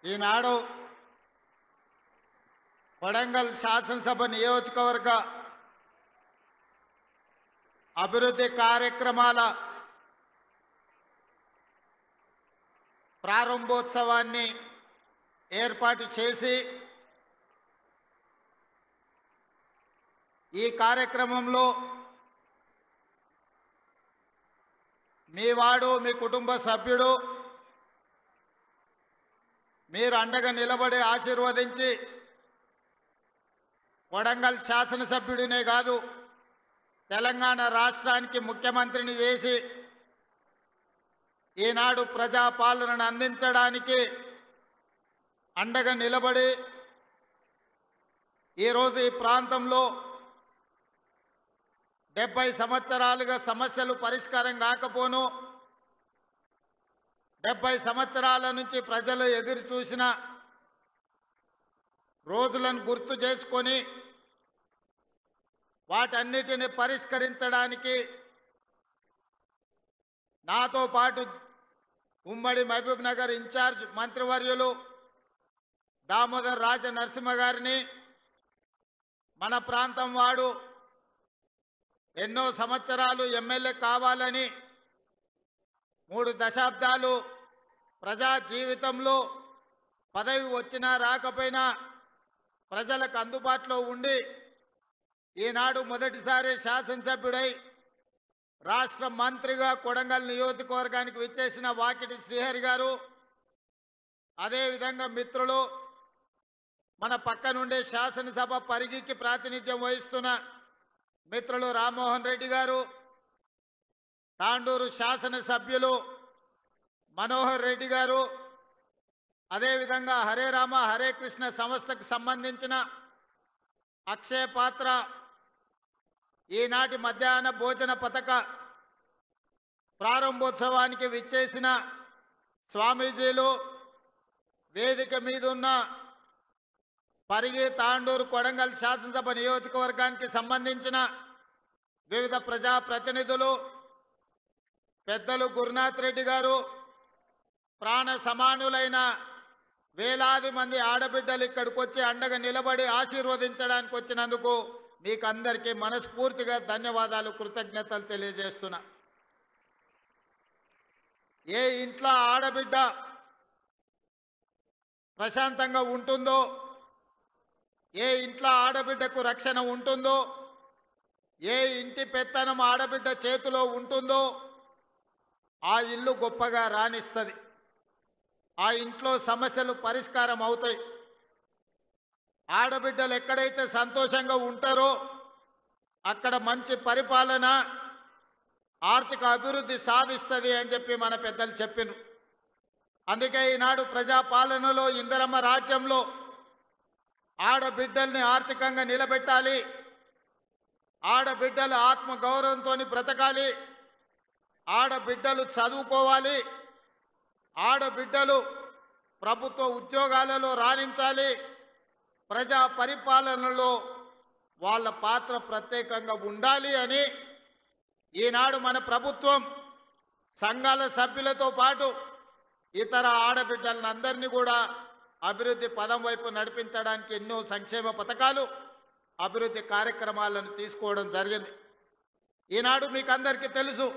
ఈనాడు వడంగల్ శాసనసభ నియోజకవర్గ అభివృద్ధి కార్యక్రమాల ప్రారంభోత్సవాన్ని ఏర్పాటు చేసి ఈ కార్యక్రమంలో మీ వాడు మీ కుటుంబ సభ్యుడు మీరు అండగా నిలబడి ఆశీర్వదించి వడంగల్ శాసనసభ్యుడినే కాదు తెలంగాణ రాష్ట్రానికి ముఖ్యమంత్రిని చేసి ఈనాడు ప్రజాపాలనను అందించడానికి అండగా నిలబడి ఈరోజు ఈ ప్రాంతంలో 70 సంవత్సరాలుగా సమస్యలు పరిష్కారం కాకపోను 70 సంవత్సరాల నుంచి ప్రజలు ఎదురు చూసిన రోజులను గుర్తు చేసుకొని వాటన్నిటిని పరిష్కరించడానికి నాతో పాటు ఉమ్మడి మహబూబ్ నగర్ ఇన్ఛార్జ్ మంత్రివర్యులు దామోదర్ రాజ నరసింహ గారిని మన ప్రాంతం వాడు ఎన్నో సంవత్సరాలు ఎమ్మెల్యే కావాలని 3 దశాబ్దాలు ప్రజా జీవితంలో పదవి వచ్చినా రాకపోయినా ప్రజలకు అందుబాటులో ఉండి ఈనాడు మొదటిసారి శాసనసభ్యుడై రాష్ట్ర మంత్రిగా కొడంగల్ నియోజకవర్గానికి విచ్చేసిన వాకిటి శ్రీహరి గారు అదేవిధంగా మిత్రులు మన పక్కనుండే శాసనసభ పరిగికి ప్రాతినిధ్యం వహిస్తున్న మిత్రులు రామ్మోహన్ రెడ్డి గారు తాండూరు శాసనసభ్యులు మనోహర్ రెడ్డి గారు అదేవిధంగా హరే రామ హరే కృష్ణ సంస్థకు సంబంధించిన అక్షయ పాత్ర ఈనాటి మధ్యాహ్న భోజన పథక ప్రారంభోత్సవానికి విచ్చేసిన స్వామీజీలు వేదిక మీద ఉన్న పరిగి తాండూరు కొడంగల్ శాసనసభ నియోజకవర్గానికి సంబంధించిన వివిధ ప్రజాప్రతినిధులు పెద్దలు గురునాథ్ రెడ్డి గారు ప్రాణ సమానులైన వేలాది మంది ఆడబిడ్డలు ఇక్కడికి వచ్చి అండగా నిలబడి ఆశీర్వదించడానికి వచ్చినందుకు మీకు అందరికీ మనస్ఫూర్తిగా ధన్యవాదాలు కృతజ్ఞతలు తెలియజేస్తున్నా. ఏ ఇంట్లో ఆడబిడ్డ ప్రశాంతంగా ఉంటుందో ఏ ఇంట్లో ఆడబిడ్డకు రక్షణ ఉంటుందో ఏ ఇంటి పెత్తనం ఆడబిడ్డ చేతిలో ఉంటుందో ఆ ఇల్లు గొప్పగా రాణిస్తుంది. ఆ ఇంట్లో సమస్యలు పరిష్కారం అవుతాయి. ఆడబిడ్డలు ఎక్కడైతే సంతోషంగా ఉంటారో అక్కడ మంచి పరిపాలన ఆర్థిక అభివృద్ధి సాధిస్తుంది అని చెప్పి మన పెద్దలు చెప్పినారు. అందుకే ఈనాడు ప్రజాపాలనలో ఇందిరమ్మ రాజ్యంలో ఆడబిడ్డల్ని ఆర్థికంగా నిలబెట్టాలి, ఆడబిడ్డలు ఆత్మగౌరవంతో బ్రతకాలి, ఆడబిడ్డలు చదువుకోవాలి, ఆడబిడ్డలు ప్రభుత్వ ఉద్యోగాలలో రాణించాలి, ప్రజా పరిపాలనలో వాళ్ళ పాత్ర ప్రత్యేకంగా ఉండాలి అని ఈనాడు మన ప్రభుత్వం సంఘాల సభ్యులతో పాటు ఇతర ఆడబిడ్డలందరినీ కూడా అభివృద్ధి పదం వైపు నడిపించడానికి ఎన్నో సంక్షేమ పథకాలు అభివృద్ధి కార్యక్రమాలను తీసుకోవడం జరిగింది. ఈనాడు మీకు అందరికీ తెలుసు,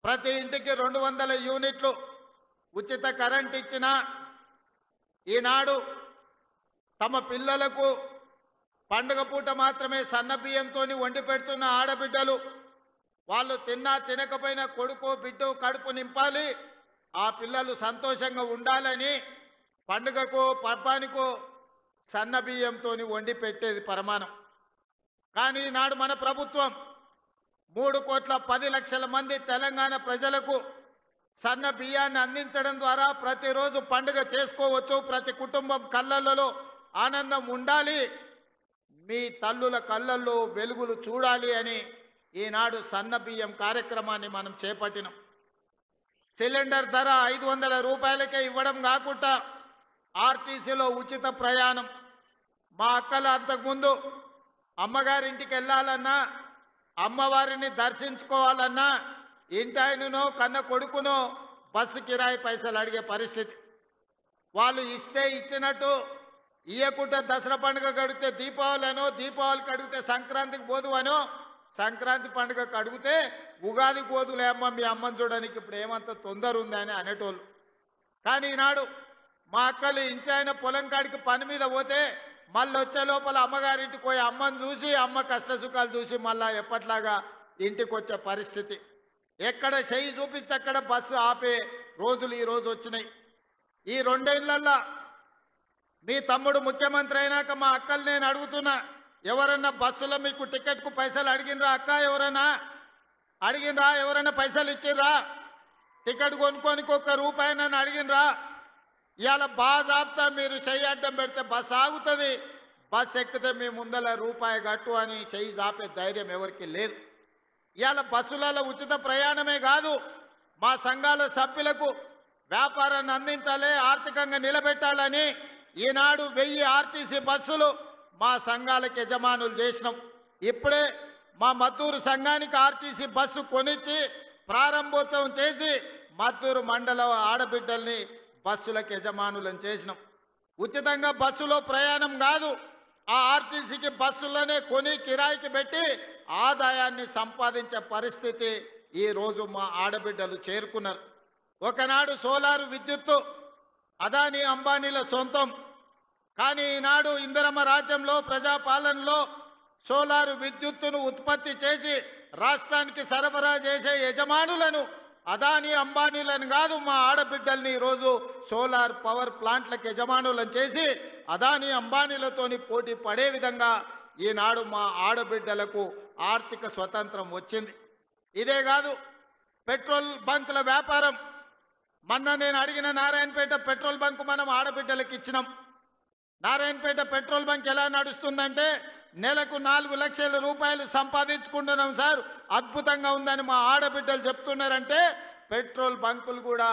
ప్రతి ఇంటికి 200 యూనిట్లు ఉచిత కరెంట్ ఇచ్చిన ఈనాడు తమ పిల్లలకు పండుగ పూట మాత్రమే సన్న బియ్యంతో వండి పెడుతున్న ఆడబిడ్డలు వాళ్ళు తిన్నా తినకపోయినా కొడుకో బిడ్డో కడుపు నింపాలి, ఆ పిల్లలు సంతోషంగా ఉండాలని పండుగకో పర్వానికో సన్న బియ్యంతో వండి పెట్టేది పరమానం. కానీ ఈనాడు మన ప్రభుత్వం 3,10,00,000 మంది తెలంగాణ ప్రజలకు సన్న బియ్యాన్ని అందించడం ద్వారా ప్రతిరోజు పండుగ చేసుకోవచ్చు, ప్రతి కుటుంబం కళ్ళల్లో ఆనందం ఉండాలి, మీ తల్లుల కళ్ళల్లో వెలుగులు చూడాలి అని ఈనాడు సన్న బియ్యం కార్యక్రమాన్ని మనం చేపట్టినాం. సిలిండర్ ధర 500 రూపాయలకే ఇవ్వడం కాకుండా ఆర్టీసీలో ఉచిత ప్రయాణం. మా అక్కలు అంతకుముందు అమ్మగారింటికి వెళ్ళాలన్నా అమ్మవారిని దర్శించుకోవాలన్నా ఇంటాయననో కన్న కొడుకునో బస్సు కిరాయి పైసలు అడిగే పరిస్థితి. వాళ్ళు ఇస్తే ఇచ్చినట్టు ఇయ్యకుంటే దసరా పండుగ గడిగితే దీపావళినో, దీపావళికి అడిగితే సంక్రాంతికి పోదువనో, సంక్రాంతి పండుగకు అడిగితే ఉగాదికి పోదులే అమ్మ మీ అమ్మని చూడడానికి ఇప్పుడు ఏమంత తొందర ఉందని అనేటోళ్ళు. కానీ ఈనాడు మా అక్కలు ఇంచాయన పొలం కాడికి పని మీద పోతే మళ్ళీ వచ్చే లోపల అమ్మగారింటికి పోయి అమ్మని చూసి అమ్మ కష్ట సుఖాలు చూసి మళ్ళా ఎప్పట్లాగా ఇంటికి వచ్చే పరిస్థితి. ఎక్కడ చెయ్యి చూపిస్తే అక్కడ బస్సు ఆపే రోజులు ఈ రోజు వచ్చినాయి. ఈ 2 ఏళ్లల్లో మీ తమ్ముడు ముఖ్యమంత్రి అయినాక మా అక్కలు నేను అడుగుతున్నా, ఎవరన్నా బస్సులో మీకు టికెట్కు పైసలు అడిగినరా అక్క? ఎవరన్నా అడిగినరా? ఎవరైనా పైసలు ఇచ్చిర్రా? టికెట్ కొనుక్కోనికి ₹1 నన్ను అడిగినరా? ఇవాళ బాజాబ్తా మీరు చెయ్యి అడ్డం పెడితే బస్సు ఆగుతుంది, బస్సు ఎక్కితే మీ ముందల రూపాయి కట్టు అని చెయ్యి చాపే ధైర్యం ఎవరికి లేదు. ఇవాళ బస్సులలో ఉచిత ప్రయాణమే కాదు, మా సంఘాల సభ్యులకు వ్యాపారాన్ని అందించాలి, ఆర్థికంగా నిలబెట్టాలని ఈనాడు 1000 ఆర్టీసీ బస్సులు మా సంఘాలకు యజమానులు చేసినాం. ఇప్పుడే మా మద్దూరు సంఘానికి ఆర్టీసీ బస్సు కొనిచ్చి ప్రారంభోత్సవం చేసి మద్దూరు మండల ఆడబిడ్డల్ని బస్సులకు యజమానులను చేసినాం. ఉచితంగా బస్సులో ప్రయాణం కాదు, ఆ ఆర్టీసీకి బస్సులోనే కొని కిరాయికి పెట్టి ఆదాయాన్ని సంపాదించే పరిస్థితి ఈ రోజు మా ఆడబిడ్డలు చేరుకున్నారు. ఒకనాడు సోలారు విద్యుత్తు అదానీ అంబానీల సొంతం. కానీ ఈనాడు ఇందిరమ్మ రాజ్యంలో ప్రజాపాలనలో సోలారు విద్యుత్తును ఉత్పత్తి చేసి రాష్ట్రానికి సరఫరా చేసే యజమానులను అదానీ అంబానీలను కాదు, మా ఆడబిడ్డల్ని ఈరోజు సోలార్ పవర్ ప్లాంట్లకు యజమానులను చేసి అదానీ అంబానీలతోని పోటీ పడే విధంగా ఈనాడు మా ఆడబిడ్డలకు ఆర్థిక స్వతంత్రం వచ్చింది. ఇదే కాదు, పెట్రోల్ బంకుల వ్యాపారం. మొన్న నేను అడిగిన నారాయణపేట పెట్రోల్ బంకు మనం ఆడబిడ్డలకు ఇచ్చినాం. నారాయణపేట పెట్రోల్ బంక్ ఎలా నడుస్తుందంటే నెలకు 4 లక్షల రూపాయలు సంపాదించుకుంటున్నాం సార్, అద్భుతంగా ఉందని మా ఆడబిడ్డలు చెప్తున్నారంటే పెట్రోల్ బంకులు కూడా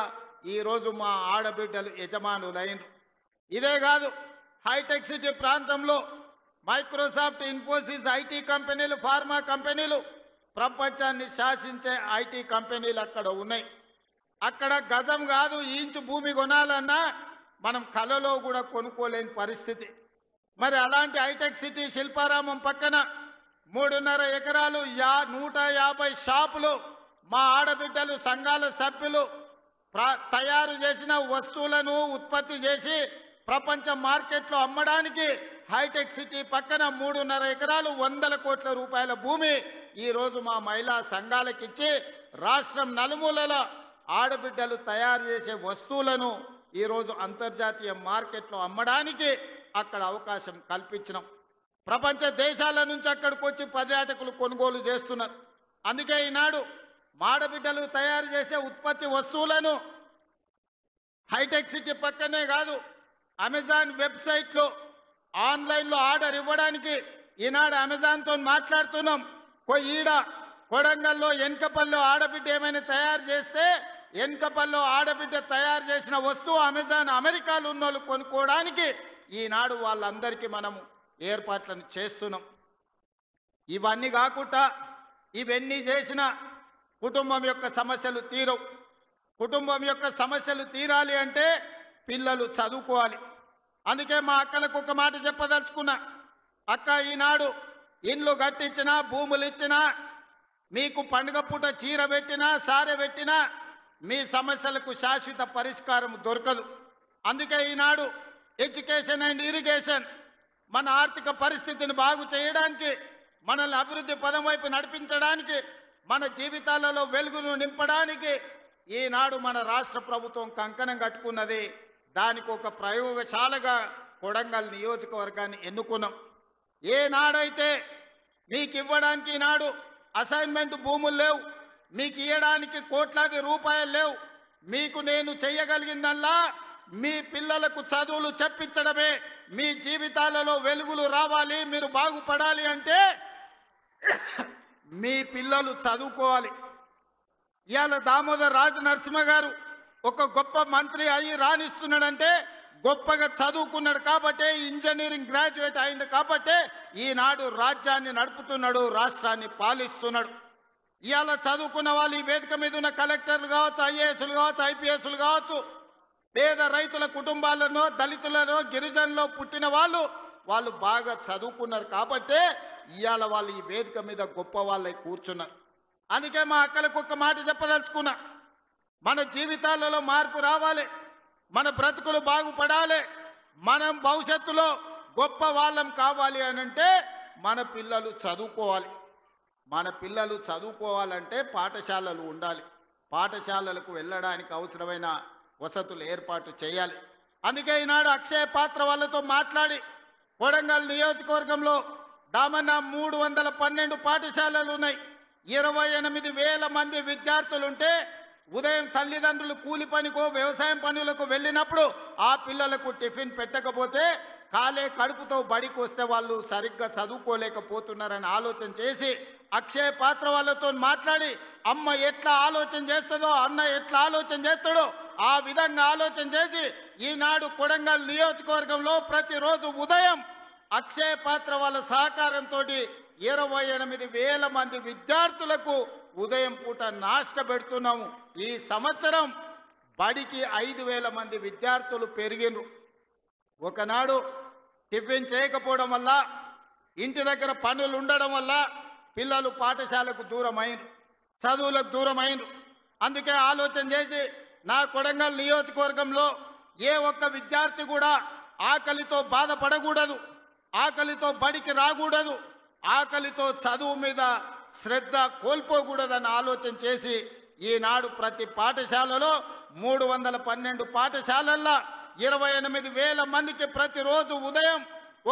ఈరోజు మా ఆడబిడ్డలు యజమానులైనరు. ఇదే కాదు, హైటెక్ సిటీ ప్రాంతంలో మైక్రోసాఫ్ట్, ఇన్ఫోసిస్ ఐటీ కంపెనీలు, ఫార్మా కంపెనీలు, ప్రపంచాన్ని శాసించే ఐటీ కంపెనీలు అక్కడ ఉన్నాయి. అక్కడ గజం కాదు ఇంచు భూమి కొనాలన్నా మనం కలలో కూడా కొనుక్కోలేని పరిస్థితి. మరి అలాంటి హైటెక్ సిటీ శిల్పారామం పక్కన 3.5 ఎకరాలు 150 షాపులు మా ఆడబిడ్డలు సంఘాల సభ్యులు తయారు చేసిన వస్తువులను ఉత్పత్తి చేసి ప్రపంచ మార్కెట్లో అమ్మడానికి హైటెక్ సిటీ పక్కన 3.5 ఎకరాలు 100 కోట్ల రూపాయల భూమి ఈ రోజు మా మహిళా సంఘాలకు ఇచ్చి రాష్ట్రం నలుమూలల ఆడబిడ్డలు తయారు చేసే వస్తువులను ఈరోజు అంతర్జాతీయ మార్కెట్లో అమ్మడానికి అక్కడ అవకాశం కల్పించినాం. ప్రపంచ దేశాల నుంచి అక్కడికి వచ్చి పర్యాటకులు కొనుగోలు చేస్తున్నారు. అందుకే ఈనాడు ఆడబిడ్డలు తయారు చేసే ఉత్పత్తి వస్తువులను హైటెక్ సిటీ పక్కనే కాదు, అమెజాన్ వెబ్సైట్లో ఆన్లైన్లో ఆర్డర్ ఇవ్వడానికి ఈనాడు అమెజాన్తో మాట్లాడుతున్నాం. ఈడ కొడంగల్లో ఎన్కపల్లో ఆడబిడ్డ ఏమైనా తయారు చేస్తే ఎన్కపల్లో ఆడబిడ్డ తయారు చేసిన వస్తువు అమెజాన్ అమెరికాలో ఉన్న వాళ్ళు కొనుక్కోవడానికి ఈనాడు వాళ్ళందరికీ మనము ఏర్పాట్లను చేస్తున్నాం. ఇవన్నీ కాకుండా ఇవన్నీ చేసిన కుటుంబం యొక్క సమస్యలు తీరవు. కుటుంబం యొక్క సమస్యలు తీరాలి అంటే పిల్లలు చదువుకోవాలి. అందుకే మా అక్కలకు ఒక మాట చెప్పదలుచుకున్నా, అక్క ఈనాడు ఇండ్లు కట్టించినా భూములు ఇచ్చినా మీకు పండుగ పూట చీర పెట్టినా సారె పెట్టినా మీ సమస్యలకు శాశ్వత పరిష్కారం దొరకదు. అందుకే ఈనాడు ఎడ్యుకేషన్ అండ్ ఇరిగేషన్ మన ఆర్థిక పరిస్థితిని బాగు చేయడానికి, మనల్ని అభివృద్ధి పదం వైపు నడిపించడానికి, మన జీవితాలలో వెలుగును నింపడానికి ఈనాడు మన రాష్ట్ర ప్రభుత్వం కంకణం కట్టుకున్నది. దానికి ఒక ప్రయోగశాలగా కొడంగల్ నియోజకవర్గాన్ని ఎన్నుకున్నాం. ఏనాడైతే మీకు ఇవ్వడానికి ఈనాడు అసైన్మెంట్ భూములు లేవు, మీకు ఇవ్వడానికి కోట్లాది రూపాయలు లేవు, మీకు నేను చెయ్యగలిగిందల్లా మీ పిల్లలకు చదువులు చెప్పించడమే. మీ జీవితాలలో వెలుగులు రావాలి, మీరు బాగుపడాలి అంటే మీ పిల్లలు చదువుకోవాలి. ఇవాళ దామోదర్ రాజ నరసింహ గారు ఒక గొప్ప మంత్రి అయ్యి రాణిస్తున్నాడంటే గొప్పగా చదువుకున్నాడు కాబట్టే, ఇంజనీరింగ్ గ్రాడ్యుయేట్ అయింది కాబట్టే ఈనాడు రాజ్యాన్ని నడుపుతున్నాడు, రాష్ట్రాన్ని పాలిస్తున్నాడు. ఇవాళ చదువుకున్న వాళ్ళు ఈ వేదిక మీద ఉన్న కలెక్టర్లు కావచ్చు, ఐఏఎస్లు కావచ్చు, ఐపీఎస్లు కావచ్చు, పేద రైతుల కుటుంబాలను దళితులను గిరిజనుల్లో పుట్టిన వాళ్ళు బాగా చదువుకున్నారు కాబట్టే ఇవాళ వాళ్ళు ఈ వేదిక మీద గొప్ప వాళ్ళై కూర్చున్నారు. అందుకే మా అక్కలకు ఒక్క మాట చెప్పదలుచుకున్నా, మన జీవితాలలో మార్పు రావాలి, మన బ్రతుకులు బాగుపడాలి, మనం భవిష్యత్తులో గొప్ప వాళ్ళం కావాలి అనంటే మన పిల్లలు చదువుకోవాలి. మన పిల్లలు చదువుకోవాలంటే పాఠశాలలు ఉండాలి. పాఠశాలలకు వెళ్ళడానికి అవసరమైన వసతులు ఏర్పాటు చేయాలి. అందుకే ఈనాడు అక్షయ పాత్ర వాళ్ళతో మాట్లాడి కొడంగల్ నియోజకవర్గంలో దామన్న 312 పాఠశాలలు ఉన్నాయి. 28,000 మంది విద్యార్థులుంటే ఉదయం తల్లిదండ్రులు కూలి పనికో వ్యవసాయం పనులకు వెళ్ళినప్పుడు ఆ పిల్లలకు టిఫిన్ పెట్టకపోతే కాలే కడుపుతో బడికి వస్తే వాళ్ళు సరిగ్గా చదువుకోలేకపోతున్నారని ఆలోచన చేసి అక్షయ పాత్ర వాళ్ళతో మాట్లాడి అమ్మ ఎట్లా ఆలోచన చేస్తుందో అన్న ఎట్లా ఆలోచన చేస్తాడో ఆ విధంగా ఆలోచన చేసి ఈనాడు కొడంగల్ నియోజకవర్గంలో ప్రతిరోజు ఉదయం అక్షయ పాత్ర వాళ్ళ సహకారంతో 28,000 మంది విద్యార్థులకు ఉదయం పూట నాష్ట పెడుతున్నాము. ఈ సంవత్సరం బడికి 5,000 మంది విద్యార్థులు పెరిగినరు. ఒకనాడు టిఫిన్ చేయకపోవడం వల్ల ఇంటి దగ్గర పనులు ఉండడం వల్ల పిల్లలు పాఠశాలకు దూరమైనరు, చదువులకు దూరమైనరు. అందుకే ఆలోచన చేసి నా కొడంగల్ నియోజకవర్గంలో ఏ ఒక్క విద్యార్థి కూడా ఆకలితో బాధపడకూడదు, ఆకలితో బడికి రాకూడదు, ఆకలితో చదువు మీద శ్రద్ధ కోల్పోకూడదని ఆలోచన చేసి ఈనాడు ప్రతి పాఠశాలలో 312 పాఠశాలల్లో 28,000 మందికి ప్రతిరోజు ఉదయం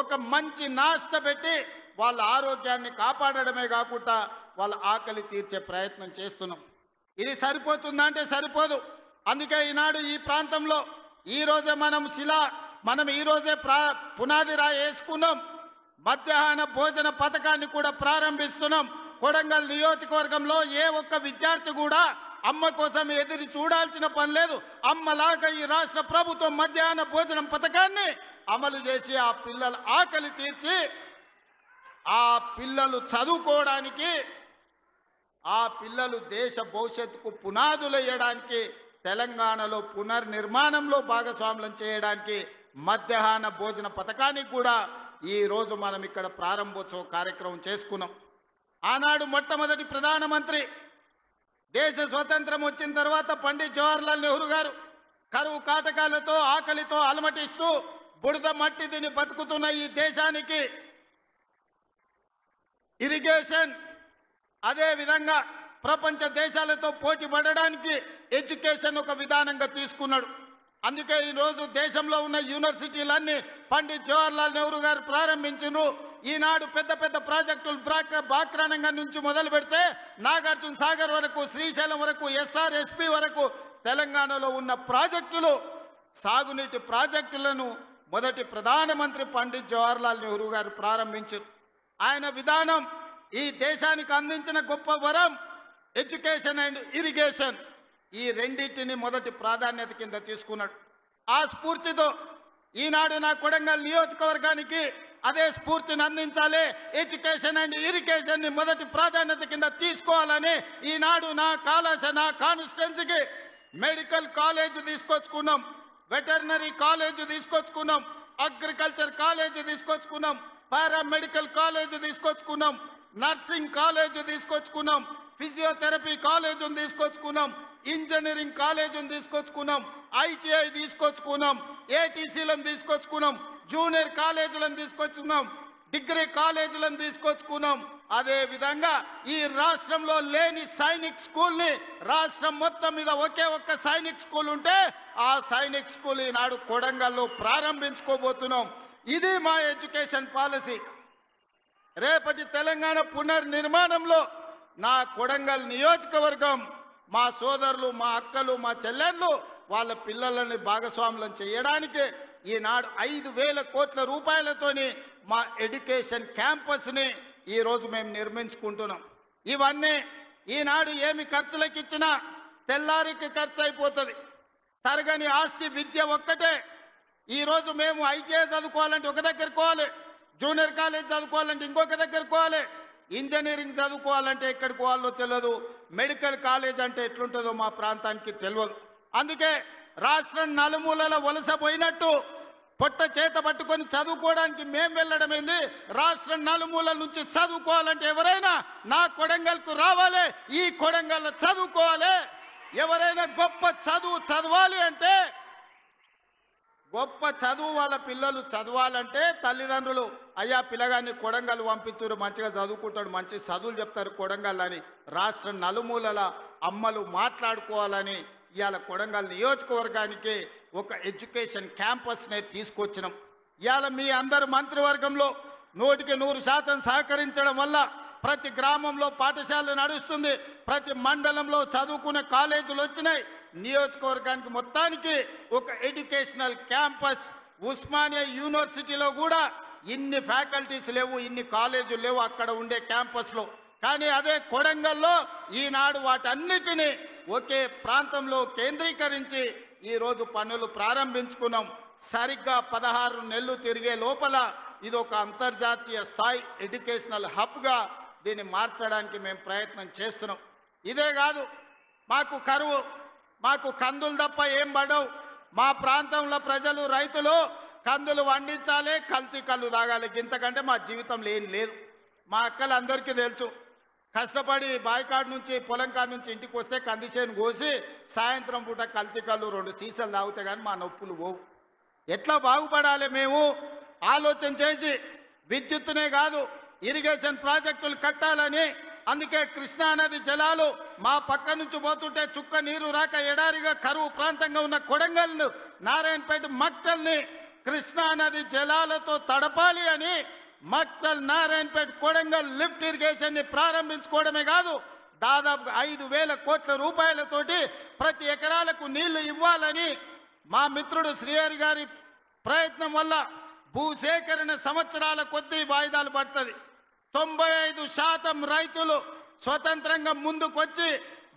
ఒక మంచి నాష్ట పెట్టి వాళ్ళ ఆరోగ్యాన్ని కాపాడడమే కాకుండా వాళ్ళ ఆకలి తీర్చే ప్రయత్నం చేస్తున్నాం. ఇది సరిపోతుందా అంటే సరిపోదు. అందుకే ఈనాడు ఈ ప్రాంతంలో ఈరోజే మనం ఈరోజే పునాది రాయి వేసుకున్నాం. మధ్యాహ్న భోజన పథకాన్ని కూడా ప్రారంభిస్తున్నాం. కొడంగల్ నియోజకవర్గంలో ఏ ఒక్క విద్యార్థి కూడా అమ్మ కోసం ఎదురు చూడాల్సిన పని లేదు. అమ్మలాగా ఈ రాష్ట్ర ప్రభుత్వం మధ్యాహ్న భోజనం పథకాన్ని అమలు చేసి ఆ పిల్లల ఆకలి తీర్చి ఆ పిల్లలు చదువుకోవడానికి, ఆ పిల్లలు దేశ భవిష్యత్తుకు పునాదులు వేయడానికి, తెలంగాణలో పునర్నిర్మాణంలో భాగస్వాములను చేయడానికి మధ్యాహ్న భోజన పథకానికి కూడా ఈ రోజు మనం ఇక్కడ ప్రారంభోత్సవ కార్యక్రమం చేసుకున్నాం. ఆనాడు మొట్టమొదటి ప్రధానమంత్రి దేశ స్వతంత్రం వచ్చిన తర్వాత పండిత్ జవహర్లాల్ నెహ్రూ గారు కరువు కాటకాలతో ఆకలితో అలమటిస్తూ బురద మట్టి తిని బతుకుతున్న ఈ దేశానికి ఇరిగేషన్, అదే విధంగా ప్రపంచ దేశాలతో పోటీ పడడానికి ఎడ్యుకేషన్ ఒక విధానంగా తీసుకున్నాడు. అందుకే ఈరోజు దేశంలో ఉన్న యూనివర్సిటీలన్నీ పండిత్ జవహర్లాల్ నెహ్రూ గారు ప్రారంభించారు. ఈనాడు పెద్ద పెద్ద ప్రాజెక్టులు బాక్రానంగం నుంచి మొదలు పెడితే నాగార్జున సాగర్ వరకు, శ్రీశైలం వరకు, ఎస్ఆర్ఎస్పి వరకు తెలంగాణలో ఉన్న ప్రాజెక్టులు, సాగునీటి ప్రాజెక్టులను మొదటి ప్రధానమంత్రి పండిత్ జవహర్లాల్ నెహ్రూ గారు ప్రారంభించారు. ఆయన విధానం ఈ దేశానికి అందించిన గొప్ప వరం ఎడ్యుకేషన్ అండ్ ఇరిగేషన్. ఈ రెండింటిని మొదటి ప్రాధాన్యత కింద తీసుకున్నాడు. ఆ స్ఫూర్తితో ఈనాడు నా కొడంగల్ నియోజకవర్గానికి అదే స్ఫూర్తిని అందించాలి, ఎడ్యుకేషన్ అండ్ ఇరిగేషన్ ని మొదటి ప్రాధాన్యత కింద తీసుకోవాలని ఈనాడు నా కాన్స్టిట్యున్సీకి మెడికల్ కాలేజ్ తీసుకొచ్చుకున్నాం, వెటర్నరీ కాలేజ్ తీసుకొచ్చుకున్నాం, అగ్రికల్చర్ కాలేజ్ తీసుకొచ్చుకున్నాం, పారామెడికల్ కాలేజ్ తీసుకొచ్చుకున్నాం, నర్సింగ్ కాలేజ్ తీసుకొచ్చుకున్నాం, ఫిజియోథెరపీ కాలేజ్ తీసుకొచ్చుకున్నాం, ఇంజనీరింగ్ కాలేజ్ తీసుకొచ్చుకున్నాం, ఐటీఐ తీసుకొచ్చుకున్నాం, ఏటీసీలను తీసుకొచ్చుకున్నాం, జూనియర్ కాలేజీలను తీసుకొచ్చుకున్నాం, డిగ్రీ కాలేజీలను తీసుకొచ్చుకున్నాం. అదే విధంగా ఈ రాష్ట్రంలో లేని సైనిక్ స్కూల్ ని రాష్ట్రం మొత్తం మీద ఒకే ఒక్క సైనిక్ స్కూల్ ఉంటే ఆ సైనిక్ స్కూల్ ఈనాడు కొడంగల్లో ప్రారంభించుకోబోతున్నాం. ఇది మా ఎడ్యుకేషన్ పాలసీ. రేపటి తెలంగాణ పునర్నిర్మాణంలో నా కొడంగల్ నియోజకవర్గం మా సోదరులు, మా అక్కలు, మా చెల్లెళ్ళు వాళ్ళ పిల్లలని భాగస్వాములను చేయడానికి ఈనాడు 5,000 కోట్ల రూపాయలతోని మా ఎడ్యుకేషన్ క్యాంపస్ ని ఈ రోజు మేము నిర్మించుకుంటున్నాం. ఇవన్నీ ఈనాడు ఏమి ఖర్చులకు ఇచ్చినా తెల్లారికి ఖర్చు అయిపోతుంది. తరగని ఆస్తి విద్య ఒక్కటే. ఈ రోజు మేము ఐటీఐ చదువుకోవాలంటే ఒక దగ్గరికి పోవాలి, జూనియర్ కాలేజ్ చదువుకోవాలంటే ఇంకొక దగ్గరికి పోవాలి, ఇంజనీరింగ్ చదువుకోవాలంటే ఎక్కడికి పోవాలో తెలియదు, మెడికల్ కాలేజ్ అంటే ఎట్లుంటుందో మా ప్రాంతానికి తెలియదు. అందుకే రాష్ట్రం నలుమూలల వలసపోయినట్టు పొట్ట చేత పట్టుకొని చదువుకోవడానికి మేం వెళ్ళడం ఏంది? రాష్ట్రం నలుమూలల నుంచి చదువుకోవాలంటే ఎవరైనా నా కొడంగల్కు రావాలి, ఈ కొడంగల్ చదువుకోవాలి. ఎవరైనా గొప్ప చదువు చదవాలి అంటే, గొప్ప చదువు వాళ్ళ పిల్లలు చదవాలంటే తల్లిదండ్రులు అయ్యా పిల్లగాన్ని కొడంగల్ పంపించారు, మంచిగా చదువుకుంటాడు, మంచి చదువులు చెప్తారు కొడంగల్ అని రాష్ట్రం నలుమూలల అమ్మలు మాట్లాడుకోవాలని ఇవాళ కొడంగల్ నియోజకవర్గానికి ఒక ఎడ్యుకేషన్ క్యాంపస్నే తీసుకొచ్చినాం. ఇవాళ మీ అందరు మంత్రివర్గంలో 100% సహకరించడం వల్ల ప్రతి గ్రామంలో పాఠశాల నడుస్తుంది, ప్రతి మండలంలో చదువుకునే కాలేజీలు వచ్చినాయి. నియోజకవర్గానికి మొత్తానికి ఒక ఎడ్యుకేషనల్ క్యాంపస్. ఉస్మానియా యూనివర్సిటీలో కూడా ఇన్ని ఫ్యాకల్టీస్ లేవు, ఇన్ని కాలేజీలు లేవు అక్కడ ఉండే క్యాంపస్లో. కానీ అదే కొడంగల్లో ఈనాడు వాటన్నిటినీ ఒకే ప్రాంతంలో కేంద్రీకరించి ఈరోజు పనులు ప్రారంభించుకున్నాం. సరిగ్గా 16 నెలలు తిరిగే లోపల ఇది ఒక అంతర్జాతీయ స్థాయి ఎడ్యుకేషనల్ హబ్గా దీన్ని మార్చడానికి మేము ప్రయత్నం చేస్తున్నాం. ఇదే కాదు, మాకు కరువు, మాకు కందులు తప్ప ఏం పడవు. మా ప్రాంతంలో ప్రజలు రైతులు కందులు వండించాలి, కల్తీ కళ్ళు తాగాలి, ఇంతకంటే మా జీవితంలో ఏం లేదు. మా అక్కలందరికీ తెలుసు, కష్టపడి బాయికాడు నుంచి పొలం కాడ నుంచి ఇంటికి వస్తే కందిసేను కోసి సాయంత్రం పూట కల్తీ కళ్ళు 2 సీసాలు తాగితే కానీ మా నొప్పులు పోవు. ఎట్లా బాగుపడాలి మేము ఆలోచన చేసి విద్యుత్తునే కాదు ఇరిగేషన్ ప్రాజెక్టులు కట్టాలని, అందుకే కృష్ణానది జలాలు మా పక్క నుంచి పోతుంటే చుక్క నీరు రాక ఎడారిగా కరువు ప్రాంతంగా ఉన్న కొడంగల్ను, నారాయణపేట, మక్తల్ని కృష్ణానది జలాలతో తడపాలి అని మక్తల్, నారాయణపేట, కొడంగల్ లిఫ్ట్ ఇరిగేషన్ ని ప్రారంభించుకోవడమే కాదు, దాదాపు 5,000 కోట్ల రూపాయలతోటి ప్రతి ఎకరాలకు నీళ్లు ఇవ్వాలని మా మిత్రుడు శ్రీహరి గారి ప్రయత్నం వల్ల భూసేకరణ సంవత్సరాల కొద్దీ వాయిదాలు పడుతుంది. 95% రైతులు స్వతంత్రంగా ముందుకొచ్చి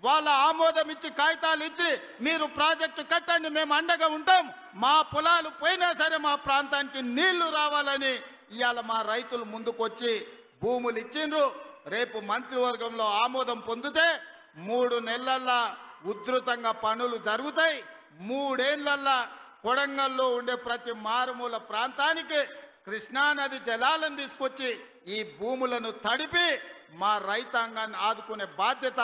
వాళ్ళ ఆమోదం ఇచ్చి కాగితాలు ఇచ్చి మీరు ప్రాజెక్టు కట్టండి, మేము అండగా ఉంటాం, మా పొలాలు పోయినా సరే మా ప్రాంతానికి నీళ్లు రావాలని ఇవాళ మా రైతులు ముందుకొచ్చి భూములు ఇచ్చిండ్రు. రేపు మంత్రివర్గంలో ఆమోదం పొందితే 3 నెలల్లో ఉధృతంగా పనులు జరుగుతాయి. 3 ఏళ్లల్లో కొడంగల్లో ఉండే ప్రతి మారుమూల ప్రాంతానికి కృష్ణానది జలాలను తీసుకొచ్చి ఈ భూములను తడిపి మా రైతాంగాన్ని ఆదుకునే బాధ్యత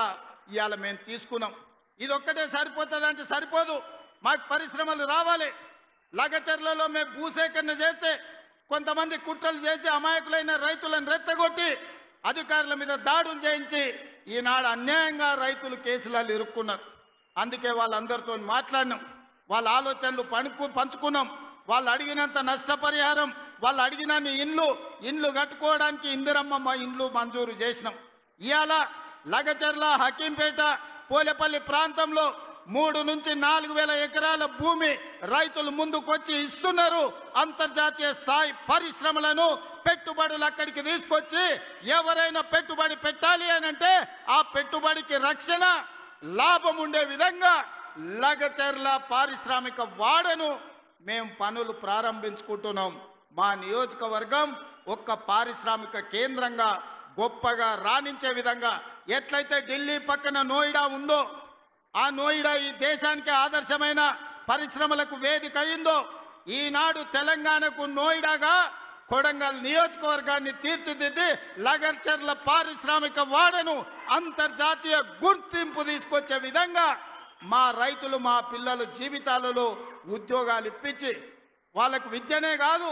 ఇవాళ మేము తీసుకున్నాం. ఇదొక్కటే సరిపోతుందంటే సరిపోదు, మాకు పరిశ్రమలు రావాలి. లగచర్లలో మేము భూసేకరణ చేస్తే కొంతమంది కుట్రలు చేసి అమాయకులైన రైతులను రెచ్చగొట్టి అధికారుల మీద దాడులు చేయించి ఈనాడు అన్యాయంగా రైతులు కేసులలో ఇరుక్కున్నారు. అందుకే వాళ్ళందరితో మాట్లాడినాం, వాళ్ళ ఆలోచనలు పంచుకున్నాం. వాళ్ళు అడిగినంత నష్టపరిహారం, వాళ్ళు అడిగినన్ని ఇండ్లు కట్టుకోవడానికి ఇందిరమ్మ ఇండ్లు మంజూరు చేసినాం. ఇవాళ లగచర్ల, హకీంపేట, పోలేపల్లి ప్రాంతంలో 3 నుంచి 4,000 ఎకరాల భూమి రైతులు ముందుకొచ్చి ఇస్తున్నారు. అంతర్జాతీయ స్థాయి పరిశ్రమలను, పెట్టుబడులు అక్కడికి తీసుకొచ్చి ఎవరైనా పెట్టుబడి పెట్టాలి అనంటే ఆ పెట్టుబడికి రక్షణ, లాభం ఉండే విధంగా లగచర్ల పారిశ్రామిక వాడను మేము పనులు ప్రారంభించుకుంటున్నాం. మా నియోజకవర్గం ఒక్క పారిశ్రామిక కేంద్రంగా గొప్పగా రాణించే విధంగా ఎట్లయితే ఢిల్లీ పక్కన నోయిడా ఉందో, ఆ నోయిడా ఈ దేశానికి ఆదర్శమైన పరిశ్రమలకు వేదిక అయిందో, ఈనాడు తెలంగాణకు నోయిడాగా కొడంగల్ నియోజకవర్గాన్ని తీర్చిదిద్ది లగచర్ల పారిశ్రామిక వాడను అంతర్జాతీయ గుర్తింపు తీసుకొచ్చే విధంగా మా రైతులు, మా పిల్లల జీవితాలలో ఉద్యోగాలు ఇప్పించి వాళ్ళకు విద్యనే కాదు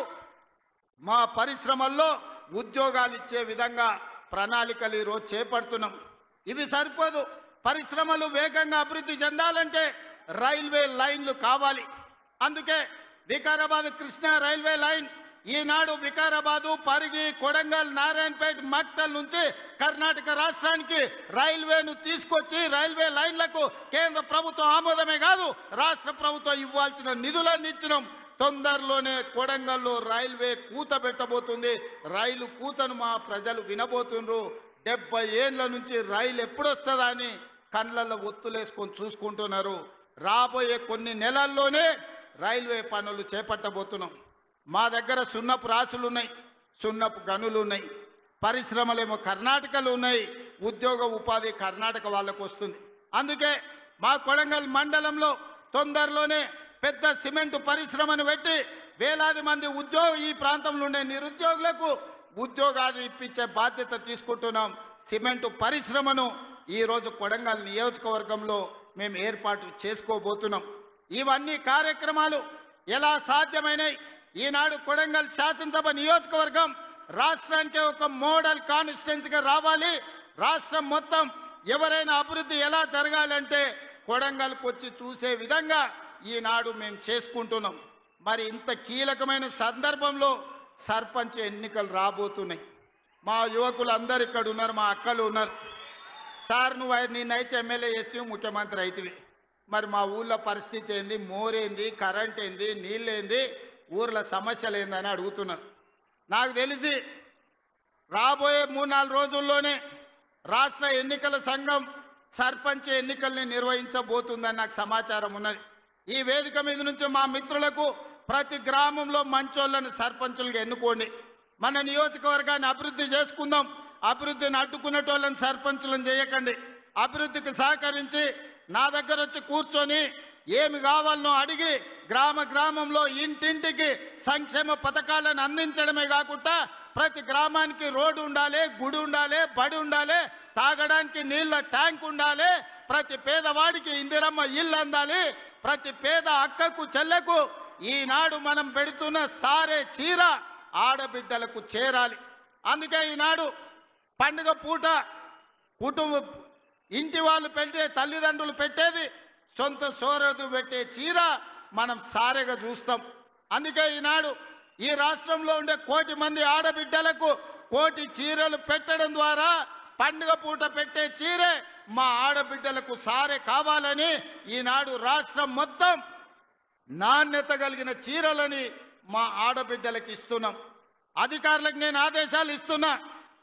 మా పరిశ్రమల్లో ఉద్యోగాలు ఇచ్చే విధంగా ప్రణాళికలు ఈరోజు చేపడుతున్నాం. ఇవి సరిపోదు, పరిశ్రమలు వేగంగా అభివృద్ధి చెందాలంటే రైల్వే లైన్లు కావాలి. అందుకే వికారాబాద్ కృష్ణా రైల్వే లైన్ ఈనాడు వికారాబాదు, పరిగి, కొడంగల్, నారాయణపేట, మక్తల్ నుంచి కర్ణాటక రాష్ట్రానికి రైల్వేను తీసుకొచ్చి రైల్వే లైన్లకు కేంద్ర ప్రభుత్వం ఆమోదమే కాదు రాష్ట్ర ప్రభుత్వం ఇవ్వాల్సిన నిధులన్నీ ఇచ్చినాం. తొందరలోనే కొడంగల్లో రైల్వే కూత పెట్టబోతుంది. రైలు కూతను మా ప్రజలు వినబోతుండ్రు. 70 ఏళ్ల నుంచి రైలు ఎప్పుడొస్తుందా అని కళ్ళల్లో ఒత్తులేసుకొని చూసుకుంటున్నారు. రాబోయే కొన్ని నెలల్లోనే రైల్వే పనులు చేపట్టబోతున్నాం. మా దగ్గర సున్నపు రాసులు ఉన్నాయి, సున్నపు గనులు ఉన్నాయి, పరిశ్రమలేమో కర్ణాటకలో ఉన్నాయి, ఉద్యోగ ఉపాధి కర్ణాటక వాళ్ళకు వస్తుంది. అందుకే మా కొడంగల్ మండలంలో తొందరలోనే పెద్ద సిమెంట్ పరిశ్రమను పెట్టి వేలాది మంది ఈ ప్రాంతంలో ఉండే నిరుద్యోగులకు ఉద్యోగాలు ఇప్పించే బాధ్యత తీసుకుంటున్నాం. సిమెంట్ పరిశ్రమను ఈరోజు కొడంగల్ నియోజకవర్గంలో మేము ఏర్పాటు చేసుకోబోతున్నాం. ఇవన్నీ కార్యక్రమాలు ఎలా సాధ్యమైనాయి? ఈనాడు కొడంగల్ శాసనసభ నియోజకవర్గం రాష్ట్రానికి ఒక మోడల్ కాన్స్టిట్యున్సీగా రావాలి. రాష్ట్రం మొత్తం ఎవరైనా అభివృద్ధి ఎలా జరగాలంటే కొడంగల్కి వచ్చి చూసే విధంగా ఈనాడు మేము చేసుకుంటున్నాం. మరి ఇంత కీలకమైన సందర్భంలో సర్పంచ్ ఎన్నికలు రాబోతున్నాయి. మా యువకులు అందరు ఇక్కడ ఉన్నారు, మా అక్కలు ఉన్నారు. సార్ నిన్నైతే ఎమ్మెల్యే చేస్తే ముఖ్యమంత్రి అవుతుంది, మరి మా ఊళ్ళో పరిస్థితి ఏంది, మోరేంది, కరెంట్ ఏంది, నీళ్ళేంది, ఊర్ల సమస్యలు ఏందని అడుగుతున్నారు. నాకు తెలిసి రాబోయే 3-4 రోజుల్లోనే రాష్ట్ర ఎన్నికల సంఘం సర్పంచ్ ఎన్నికల్ని నిర్వహించబోతుందని నాకు సమాచారం ఉన్నది. ఈ వేదిక మీద నుంచి మా మిత్రులకు ప్రతి గ్రామంలో మంచోళ్లను సర్పంచులుగా ఎన్నుకోండి. మన నియోజకవర్గాన్ని అభివృద్ధి చేసుకుందాం. అభివృద్ధిని అడ్డుకునేటోళ్ళని సర్పంచులను చేయకండి. అభివృద్ధికి సహకరించి నా దగ్గర వచ్చి కూర్చొని ఏమి కావాలనో అడిగి గ్రామంలో ఇంటింటికి సంక్షేమ పథకాలను అందించడమే కాకుండా ప్రతి గ్రామానికి రోడ్డు ఉండాలి, గుడి ఉండాలి, బడి ఉండాలి, తాగడానికి నీళ్ళ ట్యాంక్ ఉండాలి, ప్రతి పేదవాడికి ఇందిరమ్మ ఇల్లు అందాలి, ప్రతి పేద అక్కకు చెల్లెకు ఈనాడు మనం పెడుతున్న సారే చీర ఆడబిడ్డలకు చేరాలి. అందుకే ఈనాడు పండుగ పూట కుటుంబ ఇంటి వాళ్ళు పెట్టే, తల్లిదండ్రులు పెట్టేది, సొంత సోదరుడు పెట్టే చీర మనం సారెగా చూస్తాం. అందుకే ఈనాడు ఈ రాష్ట్రంలో ఉండే 1 కోటి మంది ఆడబిడ్డలకు 1 కోటి చీరలు పెట్టడం ద్వారా పండుగ పూట పెట్టే చీరే మా ఆడబిడ్డలకు సారే కావాలని ఈనాడు రాష్ట్రం మొత్తం నాణ్యత కలిగిన చీరలని మా ఆడబిడ్డలకు ఇస్తున్నాం. అధికారులకు నేను ఆదేశాలు ఇస్తున్నా.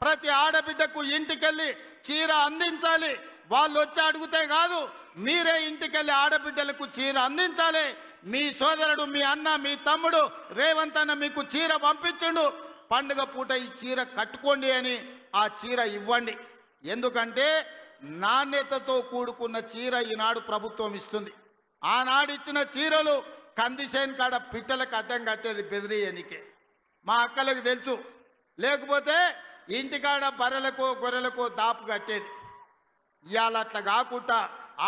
ప్రతి ఆడబిడ్డకు ఇంటికెళ్ళి చీర అందించాలి. వాళ్ళు వచ్చి అడిగితే కాదు, మీరే ఇంటికెళ్ళి ఆడబిడ్డలకు చీర అందించాలి. మీ సోదరుడు, మీ అన్న, మీ తమ్ముడు రేవంత్ అన్న మీకు చీర పంపించుండు, పండుగ పూట ఈ చీర కట్టుకోండి అని ఆ చీర ఇవ్వండి. ఎందుకంటే నాణ్యతతో కూడుకున్న చీర ఈనాడు ప్రభుత్వం ఇస్తుంది. ఆనాడు ఇచ్చిన చీరలు కందిసేన్ కాడ పిట్టలకు అడ్డం కట్టేది బెదిరియనికే, మా అక్కలకు తెలుసు. లేకపోతే ఇంటికాడ బర్రెలకో గొర్రెలకో దాపు కట్టేది. ఇవాళ అట్లా కాకుండా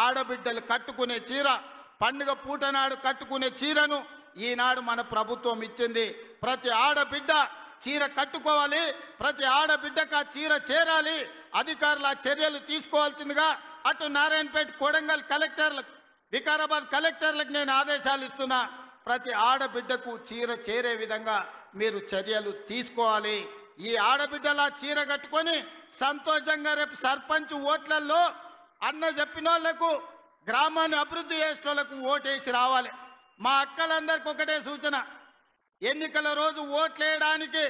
ఆడబిడ్డలు కట్టుకునే చీర, పండుగ పూట నాడు కట్టుకునే చీరను ఈనాడు మన ప్రభుత్వం ఇచ్చింది. ప్రతి ఆడబిడ్డ చీర కట్టుకోవాలి, ప్రతి ఆడబిడ్డకు ఆ చీర చేరాలి. అధికారులు ఆ చర్యలు తీసుకోవాల్సిందిగా అటు నారాయణపేట, కొడంగల్ కలెక్టర్లకు, వికారాబాద్ కలెక్టర్లకు నేను ఆదేశాలు ఇస్తున్నా. ప్రతి ఆడబిడ్డకు చీర చేరే విధంగా మీరు చర్యలు తీసుకోవాలి. ఈ ఆడబిడ్డల చీర కట్టుకొని సంతోషంగా రేపు సర్పంచ్ ఓట్లలో అన్న చెప్పిన వాళ్లకు, గ్రామాన్ని అభివృద్ధి చేసిన వాళ్ళకు ఓటేసి రావాలి. మా అక్కలందరికీ ఒకటే సూచన, ఎన్నికల రోజు ఓట్లేయడానికి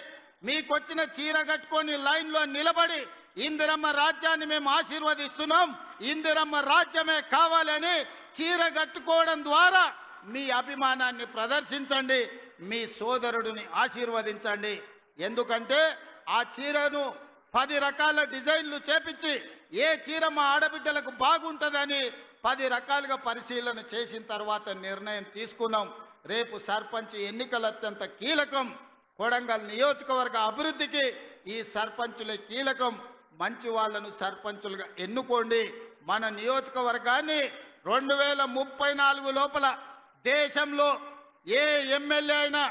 మీకొచ్చిన చీర కట్టుకొని లైన్లో నిలబడి ఇందిరమ్మ రాజ్యాన్ని మేము ఆశీర్వదిస్తున్నాం, ఇందిరమ్మ రాజ్యమే కావాలని చీర కట్టుకోవడం ద్వారా మీ అభిమానాన్ని ప్రదర్శించండి, మీ సోదరుడిని ఆశీర్వదించండి. ఎందుకంటే ఆ చీరను 10 రకాల డిజైన్లు చేపించి ఏ చీర మా ఆడబిడ్డలకు బాగుంటుందని 10 రకాలుగా పరిశీలన చేసిన తర్వాత నిర్ణయం తీసుకున్నాం. రేపు సర్పంచ్ ఎన్నికలు అత్యంత కీలకం. కొడంగల్ నియోజకవర్గ అభివృద్ధికి ఈ సర్పంచులే కీలకం. మంచి వాళ్లను సర్పంచులుగా ఎన్నుకోండి. మన నియోజకవర్గాన్ని 2034 లోపల దేశంలో ఏ ఎమ్మెల్యే అయినా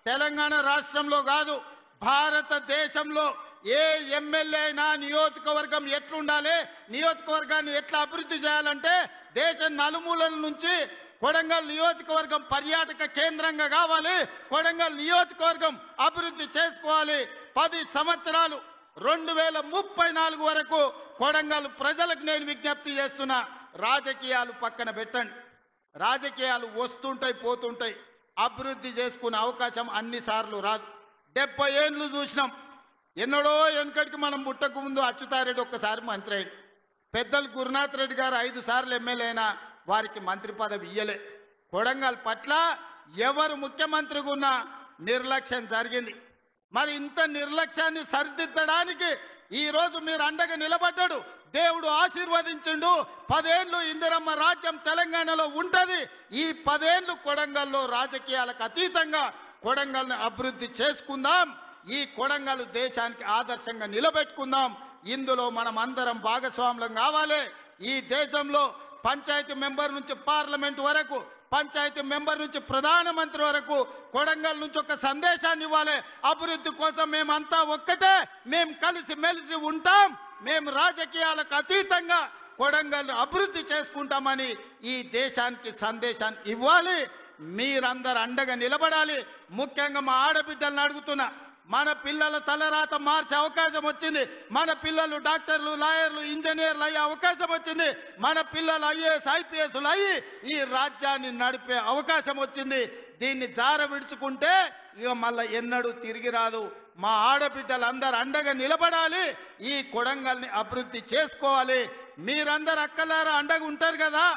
తెలంగాణ రాష్ట్రంలో కాదు, భారతదేశంలో ఏ ఎమ్మెల్యే అయినా నియోజకవర్గం ఎట్లుండాలి, నియోజకవర్గాన్ని ఎట్లా అభివృద్ధి చేయాలంటే దేశ నలుమూలల నుంచి కొడంగల్ నియోజకవర్గం పర్యాటక కేంద్రంగా కావాలి, కొడంగల్ నియోజకవర్గం అభివృద్ధి చేసుకోవాలి. 10 సంవత్సరాలు 2034 వరకు కొడంగల్ ప్రజలకు నేను విజ్ఞప్తి చేస్తున్నా. రాజకీయాలు పక్కన పెట్టండి. రాజకీయాలు వస్తుంటాయి, పోతుంటాయి. అభివృద్ధి చేసుకునే అవకాశం అన్నిసార్లు రాదు. 70 ఏళ్ళు చూసినాం. ఎన్నడో వెనకటికి మనం పుట్టక ముందు అచ్యుతారెడ్డి ఒక్కసారి మంత్రి అయ్యాడు. పెద్దలు గురునాథ్ రెడ్డి గారు 5 సార్లు ఎమ్మెల్యే అయినా వారికి మంత్రి పదవి ఇయ్యలే. కొడంగల్ పట్ల ఎవరు ముఖ్యమంత్రిగా ఉన్నా నిర్లక్ష్యం జరిగింది. మరి ఇంత నిర్లక్ష్యాన్ని సరిదిద్దడానికి ఈ రోజు మీరు అండగా నిలబడ్డాడు, దేవుడు ఆశీర్వదించిండు. 10 ఏళ్ళు ఇందిరమ్మ రాజ్యం తెలంగాణలో ఉంటది. ఈ 10 ఏళ్ళు కొడంగల్లో రాజకీయాలకు అతీతంగా కొడంగల్ని అభివృద్ధి చేసుకుందాం. ఈ కొడంగల్ దేశానికి ఆదర్శంగా నిలబెట్టుకుందాం. ఇందులో మనం అందరం భాగస్వాములం కావాలి. ఈ దేశంలో పంచాయతీ మెంబర్ నుంచి పార్లమెంట్ వరకు, పంచాయతీ మెంబర్ నుంచి ప్రధానమంత్రి వరకు కొడంగల్ నుంచి ఒక సందేశాన్ని ఇవ్వాలి. అభివృద్ధి కోసం మేమంతా ఒక్కటే, మేము కలిసి మెలిసి ఉంటాం, మేము రాజకీయాలకు అతీతంగా కొడంగల్ అభివృద్ధి చేసుకుంటామని ఈ దేశానికి సందేశాన్ని ఇవ్వాలి. మీరందరూ అండగా నిలబడాలి. ముఖ్యంగా మా ఆడబిడ్డలను అడుగుతున్నా, మన పిల్లల తలరాత మార్చే అవకాశం వచ్చింది. మన పిల్లలు డాక్టర్లు, లాయర్లు, ఇంజనీర్లు అయ్యే అవకాశం వచ్చింది. మన పిల్లలు ఐఏఎస్, ఐపీఎస్లు అయ్యి ఈ రాజ్యాన్ని నడిపే అవకాశం వచ్చింది. దీన్ని జార విడుచుకుంటే ఇక మళ్ళీ ఎన్నడూ తిరిగి రాదు. మా ఆడబిడ్డలందరూ అండగా నిలబడాలి. ఈ కొడంగల్ని అభివృద్ధి చేసుకోవాలి. మీరందరూ అక్కలారా అండగా ఉంటారు కదా?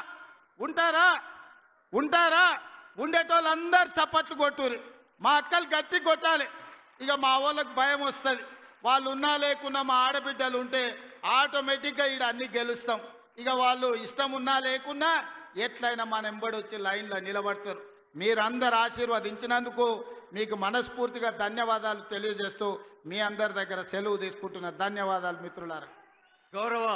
ఉంటారా? ఉండేటోళ్ళందరూ చప్పట్లు కొట్టురు. మా అక్కలు గట్టి కొట్టాలి. ఇక మా వాళ్ళకి భయం వస్తుంది. వాళ్ళు ఉన్నా లేకున్నా మా ఆడబిడ్డలు ఉంటే ఆటోమేటిక్గా ఈడ అన్ని గెలుస్తాం. ఇక వాళ్ళు ఇష్టం ఉన్నా లేకున్నా ఎట్లయినా మన ఎంబడి వచ్చి లైన్లో నిలబడతారు. మీరందరూ ఆశీర్వదించినందుకు మీకు మనస్ఫూర్తిగా ధన్యవాదాలు తెలియజేస్తూ మీ అందరి దగ్గర సెలవు తీసుకుంటున్న ధన్యవాదాలు మిత్రులారా. గౌరవ